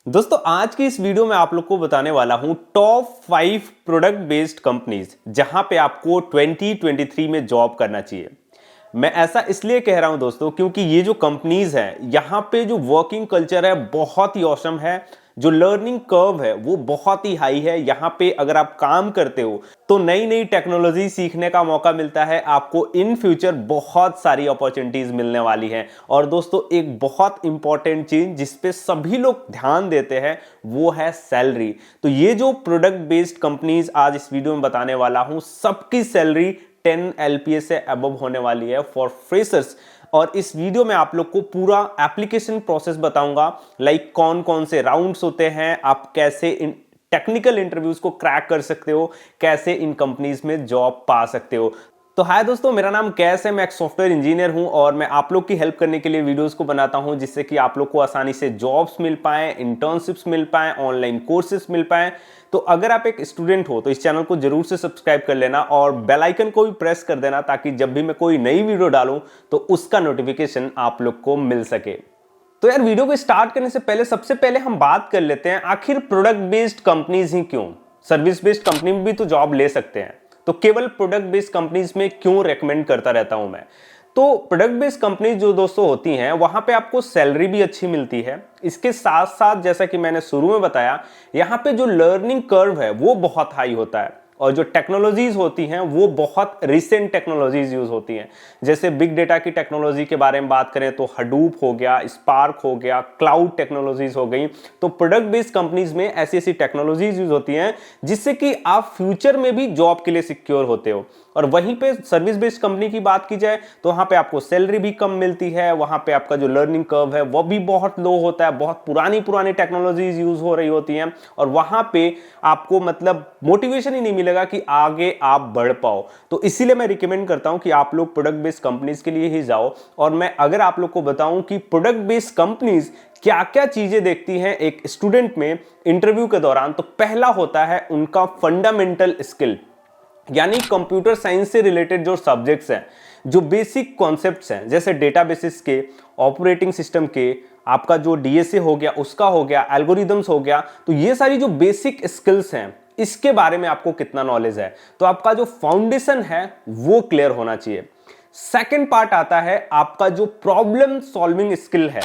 दोस्तों आज की इस वीडियो में आप लोग को बताने वाला हूं टॉप 5 प्रोडक्ट बेस्ड कंपनीज जहां पे आपको 2023 में जॉब करना चाहिए। मैं ऐसा इसलिए कह रहा हूं दोस्तों क्योंकि ये जो कंपनीज हैं यहां पे जो वर्किंग कल्चर है बहुत ही औसम है, जो लर्निंग कर्व है वो बहुत ही हाई है। यहां पे अगर आप काम करते हो तो नई नई टेक्नोलॉजी सीखने का मौका मिलता है, आपको इन फ्यूचर बहुत सारी अपॉर्चुनिटीज मिलने वाली हैं। और दोस्तों एक बहुत इंपॉर्टेंट चीज जिसपे सभी लोग ध्यान देते हैं वो है सैलरी। तो ये जो प्रोडक्ट बेस्ड कंपनीज आज इस वीडियो में बताने वाला हूं सबकी सैलरी 10 LPA से अबव होने वाली है फॉर फ्रेशर्स। और इस वीडियो में आप लोग को पूरा एप्लीकेशन प्रोसेस बताऊंगा, लाइक कौन कौन से राउंड्स होते हैं, आप कैसे इन टेक्निकल इंटरव्यूज को क्रैक कर सकते हो, कैसे इन कंपनीज में जॉब पा सकते हो। तो हाय दोस्तों, मेरा नाम कैस है, मैं एक सॉफ्टवेयर इंजीनियर हूं और मैं आप लोग की हेल्प करने के लिए वीडियोस को बनाता हूं जिससे कि आप लोग को आसानी से जॉब्स मिल पाए, इंटर्नशिप्स मिल पाए, ऑनलाइन कोर्सेस मिल पाए। तो अगर आप एक स्टूडेंट हो तो इस चैनल को जरूर से सब्सक्राइब कर लेना और बेल आइकन को भी प्रेस कर देना ताकि जब भी मैं कोई नई वीडियो डालूं तो उसका नोटिफिकेशन आप लोग को मिल सके। तो यार वीडियो को स्टार्ट करने से पहले सबसे पहले हम बात कर लेते हैं आखिर प्रोडक्ट बेस्ड कंपनीज ही क्यों, सर्विस बेस्ड कंपनी में भी तो जॉब ले सकते हैं, तो केवल प्रोडक्ट बेस्ड कंपनीज में क्यों रेकमेंड करता रहता हूं मैं। तो प्रोडक्ट बेस्ड कंपनीज जो दोस्तों होती हैं वहां पे आपको सैलरी भी अच्छी मिलती है, इसके साथ साथ जैसा कि मैंने शुरू में बताया यहां पे जो लर्निंग कर्व है वो बहुत हाई होता है और जो टेक्नोलॉजीज होती हैं वो बहुत रिसेंट टेक्नोलॉजीज यूज होती हैं। जैसे बिग डेटा की टेक्नोलॉजी के बारे में बात करें तो हडूप हो गया, स्पार्क हो गया, क्लाउड टेक्नोलॉजीज हो गई। तो प्रोडक्ट बेस्ड कंपनीज में ऐसी ऐसी टेक्नोलॉजीज यूज होती हैं जिससे कि आप फ्यूचर में भी जॉब के लिए सिक्योर होते हो। और वहीं पे सर्विस बेस्ड कंपनी की बात की जाए तो वहां पे आपको सैलरी भी कम मिलती है, वहां पे आपका जो लर्निंग कर्व है वो भी बहुत लो होता है, बहुत पुरानी पुरानी टेक्नोलॉजीज यूज हो रही होती हैं और वहां पे आपको मतलब मोटिवेशन ही नहीं मिलेगा कि आगे आप बढ़ पाओ। तो इसीलिए मैं रिकमेंड करता हूं कि आप लोग प्रोडक्ट बेस्ड कंपनीज के लिए ही जाओ। और मैं अगर आप लोग को बताऊं कि प्रोडक्ट बेस्ड कंपनीज क्या क्या चीजें देखती हैं एक स्टूडेंट में इंटरव्यू के दौरान, तो पहला होता है उनका फंडामेंटल स्किल, यानी कंप्यूटर साइंस से रिलेटेड जो सब्जेक्ट्स हैं, जो बेसिक कॉन्सेप्ट्स हैं जैसे डेटाबेसिस के, ऑपरेटिंग सिस्टम के, आपका जो डीएसए हो गया उसका हो गया, एल्गोरिदम्स हो गया। तो ये सारी जो बेसिक स्किल्स हैं इसके बारे में आपको कितना नॉलेज है, तो आपका जो फाउंडेशन है वो क्लियर होना चाहिए। सेकंड पार्ट आता है आपका जो प्रॉब्लम सॉल्विंग स्किल है,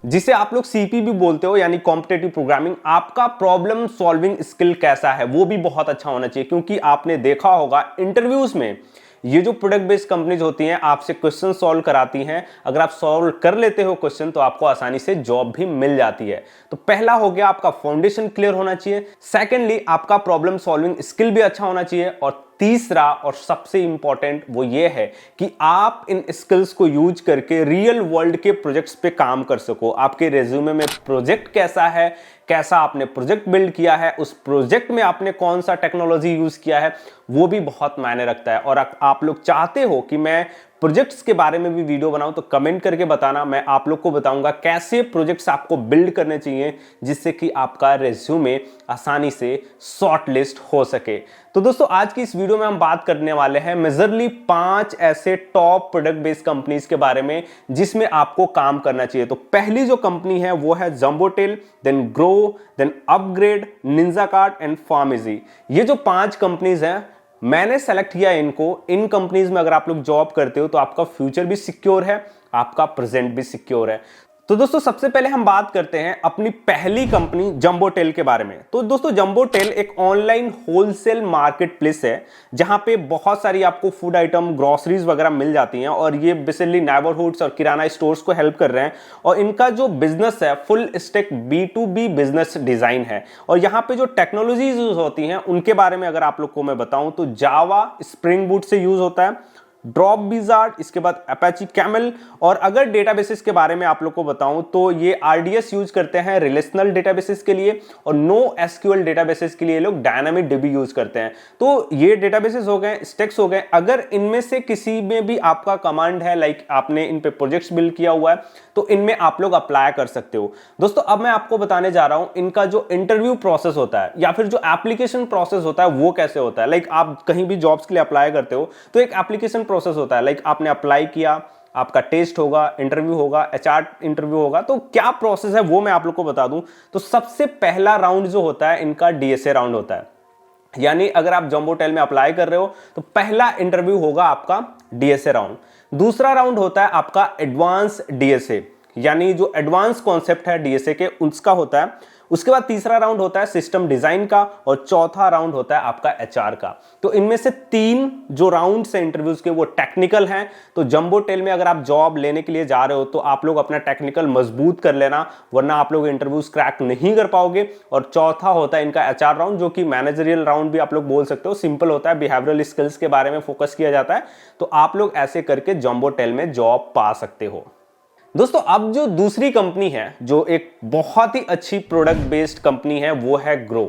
जिसे आप लोग सीपी भी बोलते हो, यानी कॉम्पिटिटिव प्रोग्रामिंग। आपका प्रॉब्लम सॉल्विंग स्किल कैसा है वो भी बहुत अच्छा होना चाहिए, क्योंकि आपने देखा होगा इंटरव्यूज में ये जो प्रोडक्ट बेस्ड कंपनीज होती हैं आपसे क्वेश्चन सॉल्व कराती हैं, अगर आप सॉल्व कर लेते हो क्वेश्चन तो आपको आसानी से जॉब भी मिल जाती है। तो पहला हो गया आपका फाउंडेशन क्लियर होना चाहिए, सेकेंडली आपका प्रॉब्लम सॉल्विंग स्किल भी अच्छा होना चाहिए, और तीसरा और सबसे इंपॉर्टेंट वो ये है कि आप इन स्किल्स को यूज करके रियल वर्ल्ड के प्रोजेक्ट्स पे काम कर सको। आपके रेज्यूमे में प्रोजेक्ट कैसा है, कैसा आपने प्रोजेक्ट बिल्ड किया है, उस प्रोजेक्ट में आपने कौन सा टेक्नोलॉजी यूज किया है, वो भी बहुत मायने रखता है। और आप लोग चाहते हो कि मैं प्रोजेक्ट्स के बारे में भी वीडियो बनाऊं तो कमेंट करके बताना, मैं आप लोग को बताऊंगा कैसे प्रोजेक्ट्स आपको बिल्ड करने चाहिए जिससे कि आपका रेज्यूमे आसानी से शॉर्टलिस्ट हो सके। तो दोस्तों आज की इस वीडियो में हम बात करने वाले हैं मेजरली 5 ऐसे टॉप प्रोडक्ट बेस्ड कंपनीज के बारे में जिसमें आपको काम करना चाहिए। तो पहली जो कंपनी है वो है Jumbotail, then Groww, then upGrad, Ninjacart and PharmEasy. ये जो 5 कंपनीज हैं मैंने सेलेक्ट किया इनको। इन कंपनीज में अगर आप लोग जॉब करते हो तो आपका फ्यूचर भी सिक्योर है, आपका प्रेजेंट भी सिक्योर है। तो दोस्तों सबसे पहले हम बात करते हैं अपनी पहली कंपनी जंबोटेल के बारे में। तो दोस्तों जंबोटेल एक ऑनलाइन होलसेल मार्केट प्लेस है जहां पे बहुत सारी आपको फूड आइटम, ग्रोसरीज वगैरह मिल जाती हैं और ये बेसिकली नेबरहुड्स और किराना स्टोर्स को हेल्प कर रहे हैं। और इनका जो बिजनेस है full stack B2B business design है। और यहाँ पे जो टेक्नोलॉजीज यूज होती हैं उनके बारे में अगर आप लोग को मैं बताऊं तो जावा स्प्रिंग बूट से यूज होता है, ड्रॉप विजार्ड, इसके बाद अपाची कैमल। और अगर डेटाबेसेस के बारे में आप लोग को बताऊं तो ये आरडीएस यूज करते हैं रिलेशनल डेटाबेसेस के लिए, और नो एसक्यूएल डेटाबेसेस के लिए लोग डायनामिक डीबी यूज करते हैं। तो ये डेटाबेसेस हो गए, स्टैक्स हो गए। अगर इनमें से किसी में भी आपका कमांड है, लाइक आपने इन पे प्रोजेक्ट्स बिल्ड किया हुआ है, तो इनमें आप लोग अप्लाई कर सकते हो। दोस्तों अब मैं आपको बताने जा रहा हूं इनका जो इंटरव्यू प्रोसेस होता है या फिर जो एप्लीकेशन प्रोसेस होता है वो कैसे होता है। लाइक आप कहीं भी जॉब्स के लिए अप्लाई करते हो तो एक एप्लीकेशन प्रोसेस होता है, लाइक आपने अप्लाई किया, आपका टेस्ट होगा, इंटरव्यू होगा, एचआर इंटरव्यू होगा। तो क्या प्रोसेस है वो मैं आप लोग को बता दूं। तो सबसे पहला राउंड जो होता है इनका डीएसए राउंड होता है। यानी अगर आप जंबोटेल में अप्लाई कर रहे हो तो पहला इंटरव्यू होगा आपका डीएसए राउंड। दूसरा राउंड होता है आपका एडवांस डीएसए, यानी जो एडवांस कॉन्सेप्ट है डीएसए के उसका होता है। उसके बाद तीसरा राउंड होता है सिस्टम डिजाइन का और चौथा राउंड होता है आपका एचआर का। तो इनमें से 3 जो राउंड्स हैं इंटरव्यूज के वो टेक्निकल हैं। तो जंबोटेल में अगर आप जॉब लेने के लिए जा रहे हो तो आप लोग अपना टेक्निकल मजबूत कर लेना, वरना आप लोग इंटरव्यूज क्रैक नहीं कर पाओगे। और चौथा होता है इनका एचआर राउंड, जो कि मैनेजरियल राउंड भी आप लोग बोल सकते हो। सिंपल होता है, बिहेवियरल स्किल्स के बारे में फोकस किया जाता है। तो आप लोग ऐसे करके जंबोटेल में जॉब पा सकते हो। दोस्तों अब जो दूसरी कंपनी है जो एक बहुत ही अच्छी प्रोडक्ट बेस्ड कंपनी है वो है ग्रो।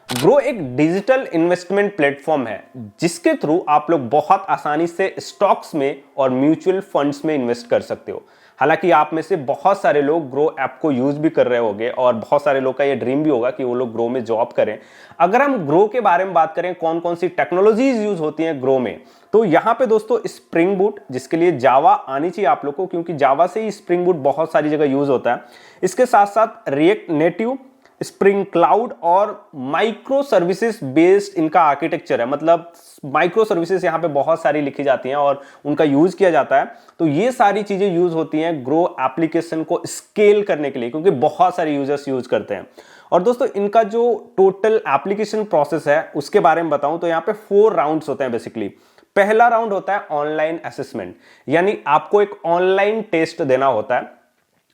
ग्रो एक डिजिटल इन्वेस्टमेंट प्लेटफॉर्म है जिसके थ्रू आप लोग बहुत आसानी से स्टॉक्स में और म्यूचुअल फंड्स में इन्वेस्ट कर सकते हो। हालांकि आप में से बहुत सारे लोग ग्रो ऐप को यूज भी कर रहे होंगे और बहुत सारे लोग का ये ड्रीम भी होगा कि वो लोग ग्रो में जॉब करें। अगर हम ग्रो के बारे में बात करें कौन कौन सी टेक्नोलॉजीज यूज होती हैं ग्रो में, तो यहां पे दोस्तों स्प्रिंग बूट, जिसके लिए जावा आनी चाहिए आप लोग को, क्योंकि जावा से ही स्प्रिंग बूट बहुत सारी जगह यूज होता है। इसके साथ साथ रिएक्ट नेटिव, स्प्रिंग क्लाउड और माइक्रो सर्विसेज बेस्ड इनका आर्किटेक्चर है। मतलब माइक्रो सर्विसेज यहाँ पे बहुत सारी लिखी जाती हैं और उनका यूज किया जाता है। तो ये सारी चीजें यूज होती हैं ग्रो एप्लीकेशन को स्केल करने के लिए, क्योंकि बहुत सारे यूजर्स यूज करते हैं। और दोस्तों इनका जो टोटल एप्लीकेशन प्रोसेस है उसके बारे में बताऊं तो यहाँ पे 4 राउंड्स होते हैं बेसिकली। पहला राउंड होता है ऑनलाइन असेसमेंट, यानी आपको एक ऑनलाइन टेस्ट देना होता है।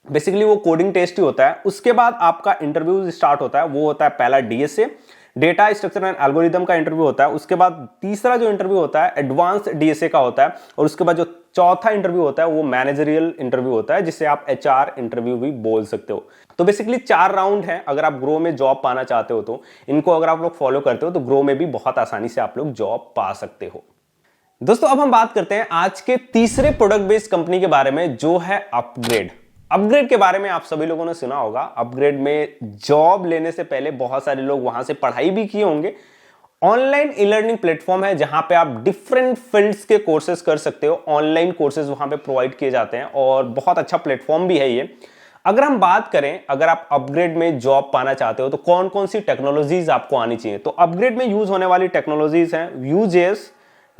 बेसिकली वो कोडिंग टेस्ट ही होता है। उसके बाद आपका इंटरव्यू स्टार्ट होता है, वो होता है पहला DSA, data structure and algorithm का इंटरव्यू होता है। उसके बाद तीसरा जो इंटरव्यू होता है एडवांस डीएसए का होता है। और उसके बाद जो चौथा इंटरव्यू होता है वो मैनेजरियल इंटरव्यू होता है, जिसे आप एचआर इंटरव्यू भी बोल सकते हो। तो बेसिकली 4 राउंड हैं। अगर आप ग्रो में जॉब पाना चाहते हो तो इनको अगर आप लोग फॉलो करते हो तो ग्रो में भी बहुत आसानी से आप लोग जॉब पा सकते हो। दोस्तों अब हम बात करते हैं आज के तीसरे प्रोडक्ट बेस्ड कंपनी के बारे में, जो है अपग्रेड। अपग्रेड के बारे में आप सभी लोगों ने सुना होगा। अपग्रेड में जॉब लेने से पहले बहुत सारे लोग वहां से पढ़ाई भी किए होंगे। ऑनलाइन ई लर्निंग प्लेटफॉर्म है जहां पे आप डिफरेंट फील्ड्स के कोर्सेज कर सकते हो। ऑनलाइन कोर्सेज वहां पे प्रोवाइड किए जाते हैं और बहुत अच्छा प्लेटफॉर्म भी है ये। अगर हम बात करें, अगर आप अपग्रेड में जॉब पाना चाहते हो तो कौन कौन सी टेक्नोलॉजीज आपको आनी चाहिए, तो अपग्रेड में यूज होने वाली टेक्नोलॉजीज हैं Vue.js,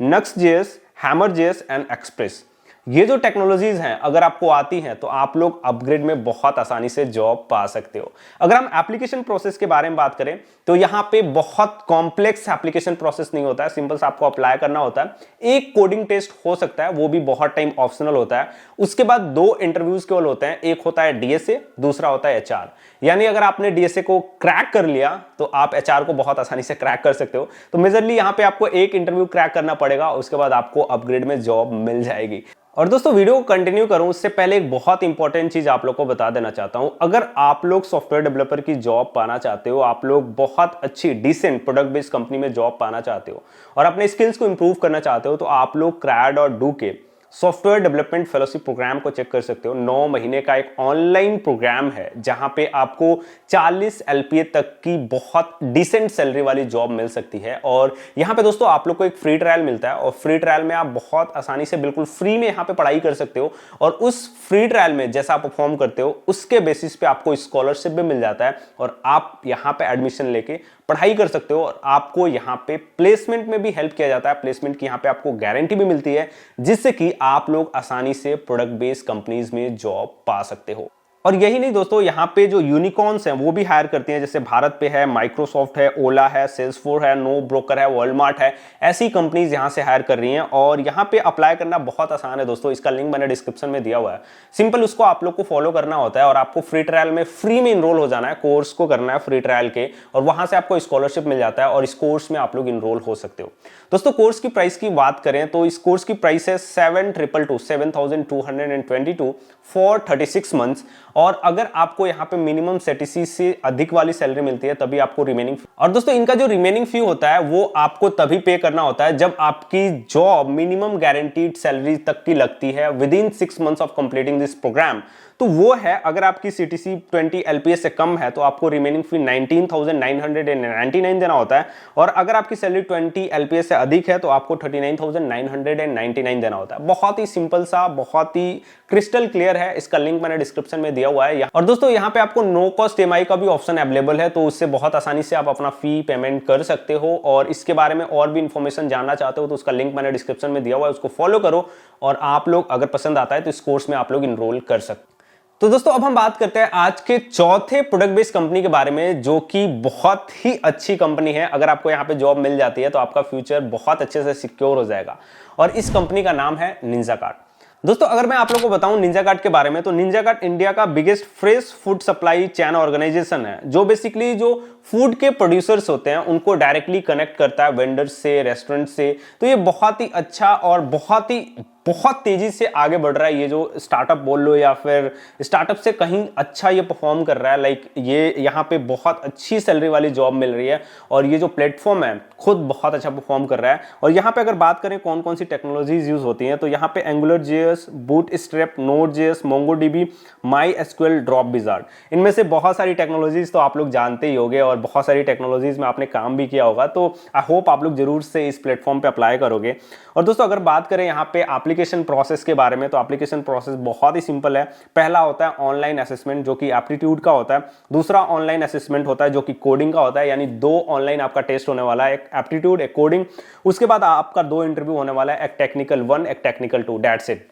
Next.js, Hammer.js and express. ये जो टेक्नोलॉजीज हैं अगर आपको आती हैं तो आप लोग अपग्रेड में बहुत आसानी से जॉब पा सकते हो। अगर हम एप्लीकेशन प्रोसेस के बारे में बात करें तो यहाँ पे बहुत कॉम्प्लेक्स एप्लीकेशन प्रोसेस नहीं होता है। सिंपल सा आपको अप्लाई करना होता है। एक कोडिंग टेस्ट हो सकता है, वो भी बहुत टाइम ऑप्शनल होता है। उसके बाद 2 इंटरव्यूज केवल होते हैं, एक होता है डीएसए, दूसरा होता है एचआर। यानी अगर आपने डीएसए को क्रैक कर लिया तो आप एचआर को बहुत आसानी से क्रैक कर सकते हो। तो मेजरली यहाँ पे आपको एक इंटरव्यू क्रैक करना पड़ेगा, उसके बाद आपको अपग्रेड में जॉब मिल जाएगी। और दोस्तों वीडियो को कंटिन्यू करूं उससे पहले एक बहुत इंपॉर्टेंट चीज आप लोग को बता देना चाहता हूं। अगर आप लोग सॉफ्टवेयर डेवलपर की जॉब पाना चाहते हो, आप लोग बहुत अच्छी डिसेंट प्रोडक्ट बेस्ड कंपनी में जॉब पाना चाहते हो और अपने स्किल्स को इंप्रूव करना चाहते हो, तो आप लोग क्रैड और डू के सॉफ्टवेयर डेवलपमेंट फेलोशिप प्रोग्राम को चेक कर सकते हो। 9 महीने का एक ऑनलाइन प्रोग्राम है जहां पे आपको 40 LPA तक की बहुत डिसेंट सैलरी वाली जॉब मिल सकती है। और यहां पे दोस्तों आप लोग को एक फ्री ट्रायल मिलता है और फ्री ट्रायल में आप बहुत आसानी से बिल्कुल फ्री में यहां पे पढ़ाई कर सकते हो। और उस फ्री ट्रायल में जैसा आप परफॉर्म करते हो उसके बेसिस पे आपको स्कॉलरशिप भी मिल जाता है और आप यहां पे एडमिशन लेके पढ़ाई कर सकते हो। और आपको यहाँ पे प्लेसमेंट में भी हेल्प किया जाता है। प्लेसमेंट की यहाँ पे आपको गारंटी भी मिलती है, जिससे कि आप लोग आसानी से प्रोडक्ट बेस्ड कंपनीज में जॉब पा सकते हो। और यही नहीं दोस्तों, यहाँ पे जो यूनिकॉर्न्स हैं वो भी हायर करती हैं। जैसे भारत पे है, माइक्रोसॉफ्ट है, ओला है, सेल्सफोर्स है, नो ब्रोकर है, वॉलमार्ट है। ऐसी कंपनीज यहाँ से हायर कर रही हैं और यहाँ पे अप्लाई करना बहुत आसान है दोस्तों। इसका लिंक मैंने डिस्क्रिप्शन में दिया हुआ है। सिंपल उसको आप लोग को फॉलो करना होता है और आपको फ्री ट्रायल में फ्री में इनरोल हो जाना है। कोर्स को करना है फ्री ट्रायल के और वहां से आपको स्कॉलरशिप मिल जाता है और इस कोर्स में आप लोग इनरोल हो सकते हो। दोस्तों कोर्स की प्राइस की बात करें तो इस कोर्स की प्राइस है 7,222 फॉर 36 मंथ्स। और अगर आपको यहाँ पे मिनिमम CTC से अधिक वाली सैलरी मिलती है तभी आपको रिमेनिंग, और दोस्तों इनका जो रिमेनिंग फी होता है वो आपको तभी पे करना होता है जब आपकी जॉब मिनिमम गारंटीड सैलरी तक की लगती है within 6 months of completing this program. तो वो है, अगर आपकी CTC 20 LPS से कम है तो आपको रिमेनिंग फी 19,999 देना होता है, और अगर आपकी सैलरी 20 LPS से अधिक है तो आपको 39,999 देना होता है। बहुत ही सिंपल सा, बहुत ही क्रिस्टल क्लियर है। इसका लिंक मैंने डिस्क्रिप्शन में दिया हुआ है। और दोस्तों यहाँ पे आपको नो कॉस्ट EMI का भी ऑप्शन अवेलेबल है, तो उससे बहुत आसानी से आप अपना फी पेमेंट कर सकते हो। और इसके बारे में और भी इंफॉर्मेशन जानना चाहते हो तो उसका लिंक मैंने डिस्क्रिप्शन में दिया हुआ है, उसको फॉलो करो और आप लोग अगर पसंद आता है तो इस कोर्स में आप लोग इनरोल कर सकते। तो दोस्तों अब हम बात करते हैं आज के चौथे प्रोडक्ट बेस्ड कंपनी के बारे में, जो कि बहुत ही अच्छी कंपनी है। अगर आपको यहाँ पे जॉब मिल जाती है तो आपका फ्यूचर बहुत अच्छे से सिक्योर हो जाएगा, और इस कंपनी का नाम है निंजा कार्ट। दोस्तों अगर मैं आप लोगों को बताऊं निंजा कार्ट के बारे में, तो निंजा कार्ट इंडिया का biggest fresh food supply chain organisation है, जो बेसिकली जो फूड के प्रोड्यूसर्स होते हैं उनको डायरेक्टली कनेक्ट करता है वेंडर्स से, रेस्टोरेंट से। तो ये बहुत ही अच्छा और बहुत तेजी से आगे बढ़ रहा है। ये जो स्टार्टअप बोल लो या फिर स्टार्टअप से कहीं अच्छा ये परफॉर्म कर रहा है। लाइक ये यहाँ पे बहुत अच्छी सैलरी वाली जॉब मिल रही है, और ये जो प्लेटफॉर्म है खुद बहुत अच्छा परफॉर्म कर रहा है। और यहाँ पे अगर बात करें कौन कौन सी टेक्नोलॉजीज यूज होती हैं, तो यहाँ पे AngularJS, Bootstrap, Node.js, MongoDB, MySQL, Dropwizard, इनमें से बहुत सारी टेक्नोलॉजीज तो आप लोग जानते ही होंगे, और बहुत सारी टेक्नोलॉजीज में आपने काम भी किया होगा। तो आई होप आप लोग जरूर से इस प्लेटफॉर्म पे अप्लाई करोगे। और दोस्तों अगर बात करें यहाँ पे एप्लीकेशन प्रोसेस के बारे में, तो एप्लीकेशन प्रोसेस बहुत ही सिंपल है। पहला होता है ऑनलाइन असेसमेंट, जो कि एप्टीट्यूड का होता है। दूसरा ऑनलाइन असेसमेंट होता है जो कि कोडिंग का होता है, यानी 2 ऑनलाइन आपका टेस्ट होने वाला है, एक एप्टीट्यूड, एक कोडिंग। उसके बाद आपका 2 इंटरव्यू होने वाला है, एक टेक्निकल 1, एक technical 2, that's it.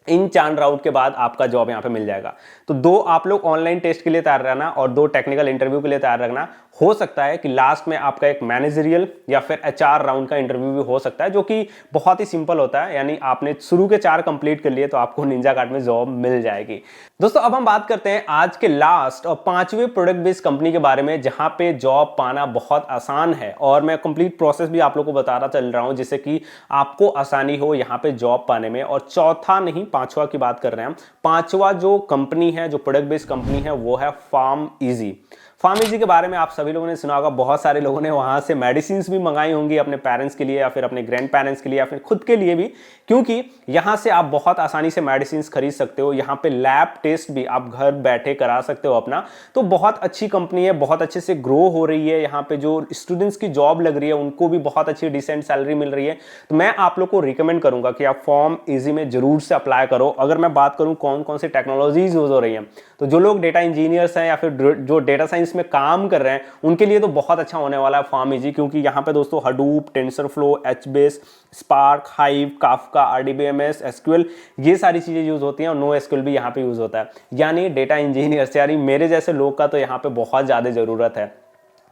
In 4 round के बाद आपका जॉब यहाँ पे मिल जाएगा। तो 2 आप लोग ऑनलाइन टेस्ट के लिए तैयार रहना और 2 टेक्निकल इंटरव्यू के लिए तैयार रखना। हो सकता है कि लास्ट में आपका एक मैनेजरियल या फिर HR राउंड का इंटरव्यू भी हो सकता है, जो कि बहुत ही सिंपल होता है। यानी आपने शुरू के 4 कंप्लीट कर लिए तो आपको निंजा कार्ट में जॉब मिल जाएगी। दोस्तों अब हम बात करते हैं आज के लास्ट और 5वें प्रोडक्ट बेस्ड कंपनी के बारे में, जहां पे जॉब पाना बहुत आसान है, और मैं कंप्लीट प्रोसेस भी आप लोगों को बताना चल रहा हूं जिससे कि आपको आसानी हो यहाँ पे जॉब पाने में। और चौथा नहीं, 5वां की बात कर रहे हैं हम। 5वां जो कंपनी है, जो प्रोडक्ट बेस्ड कंपनी है, वो है फार्मइजी। फार्मइजी के बारे में आप सभी लोगों ने सुना होगा, बहुत सारे लोगों ने वहां से मेडिसिन भी मंगाई होंगी अपने पेरेंट्स के लिए या फिर अपने ग्रैंड पेरेंट्स के लिए या फिर खुद के लिए भी, क्योंकि यहां से आप बहुत आसानी से मेडिसिन खरीद सकते हो। यहां पे लैब टेस्ट भी आप घर बैठे करा सकते हो अपना। तो बहुत अच्छी कंपनी है, बहुत अच्छे से ग्रो हो रही है। यहाँ पे जो स्टूडेंट्स की जॉब लग रही है उनको भी बहुत अच्छी डिसेंट सैलरी मिल रही है। तो मैं आप लोग को रिकमेंड करूंगा कि आप फार्मइजी में जरूर से अप्लाई करो। अगर मैं बात करूं कौन कौन सी टेक्नोलॉजीज यूज हो रही हैं, तो जो लोग डेटा इंजीनियर्स हैं या फिर जो डेटा साइंस में काम कर रहे हैं उनके लिए तो बहुत अच्छा होने वाला है फार्मइजी, क्योंकि यहाँ पे दोस्तों Hadoop, TensorFlow, HBase, spark, hive, Kafka, RDBMS, SQL, ये सारी चीजें यूज होती हैं, और NoSQL भी यहाँ पे यूज होता है। यानी डेटा इंजीनियर्स, यानी मेरे जैसे लोग का तो यहाँ पे बहुत ज्यादा जरूरत है।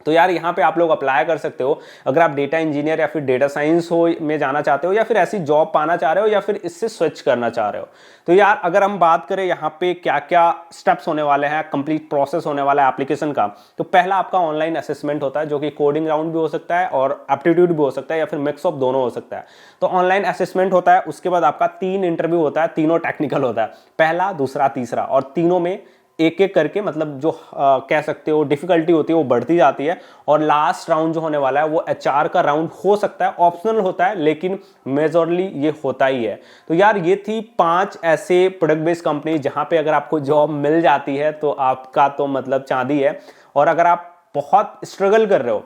तो यार यहाँ पे आप लोग अप्लाई कर सकते हो अगर आप डेटा इंजीनियर या फिर डेटा साइंस हो में जाना चाहते हो, या फिर ऐसी जॉब पाना चाह रहे हो, या फिर इससे स्विच करना चाह रहे हो। तो यार अगर हम बात करें यहाँ पे क्या क्या स्टेप्स होने वाले हैं, कंप्लीट प्रोसेस होने वाला है एप्लीकेशन का, तो पहला आपका ऑनलाइन असेसमेंट होता है, जो कि कोडिंग राउंड भी हो सकता है और एप्टीट्यूड भी हो सकता है, या फिर मिक्स ऑफ दोनों हो सकता है। तो ऑनलाइन असेसमेंट होता है, उसके बाद आपका 3 इंटरव्यू होता है, तीनों टेक्निकल होता है, पहला, दूसरा, तीसरा, और तीनों में एक एक करके मतलब जो कह सकते हो डिफिकल्टी होती है वो बढ़ती जाती है। और लास्ट राउंड जो होने वाला है वो HR का राउंड हो सकता है, ऑप्शनल होता है, लेकिन मेजॉरली ये होता ही है। तो यार ये थी 5 ऐसे प्रोडक्ट बेस्ड कंपनी जहां पे अगर आपको जॉब मिल जाती है तो आपका तो मतलब चांदी है। और अगर आप बहुत स्ट्रगल कर रहे हो,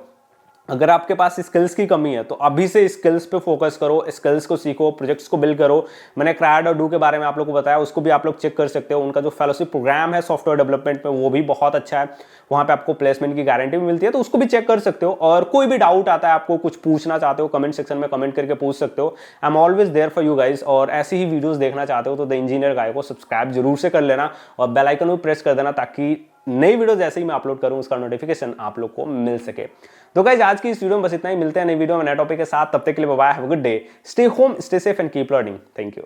अगर आपके पास स्किल्स की कमी है, तो अभी से स्किल्स पे फोकस करो, स्किल्स को सीखो, प्रोजेक्ट्स को बिल्ड करो। मैंने क्रैड और डू के बारे में आप लोग को बताया, उसको भी आप लोग चेक कर सकते हो। उनका जो फेलोशिप प्रोग्राम है सॉफ्टवेयर डेवलपमेंट में, वो भी बहुत अच्छा है। वहां पे आपको प्लेसमेंट की गारंटी भी मिलती है, तो उसको भी चेक कर सकते हो। और कोई भी डाउट आता है, आपको कुछ पूछना चाहते हो, कमेंट सेक्शन में कमेंट करके पूछ सकते हो। I am always there for you guys. और ऐसी ही वीडियोस देखना चाहते हो तो द इंजीनियर गाय को सब्सक्राइब जरूर से कर लेना, और बेल आइकन को प्रेस कर देना, ताकि नई वीडियो जैसे ही मैं अपलोड करूं उसका नोटिफिकेशन आप लोग को मिल सके। तो गाइज आज की इस वीडियो में बस इतना ही। मिलते हैं नई वीडियो में नए टॉपिक के साथ, तब तक के लिए bye bye, have a good day, stay home, stay safe and keep learning. Thank you.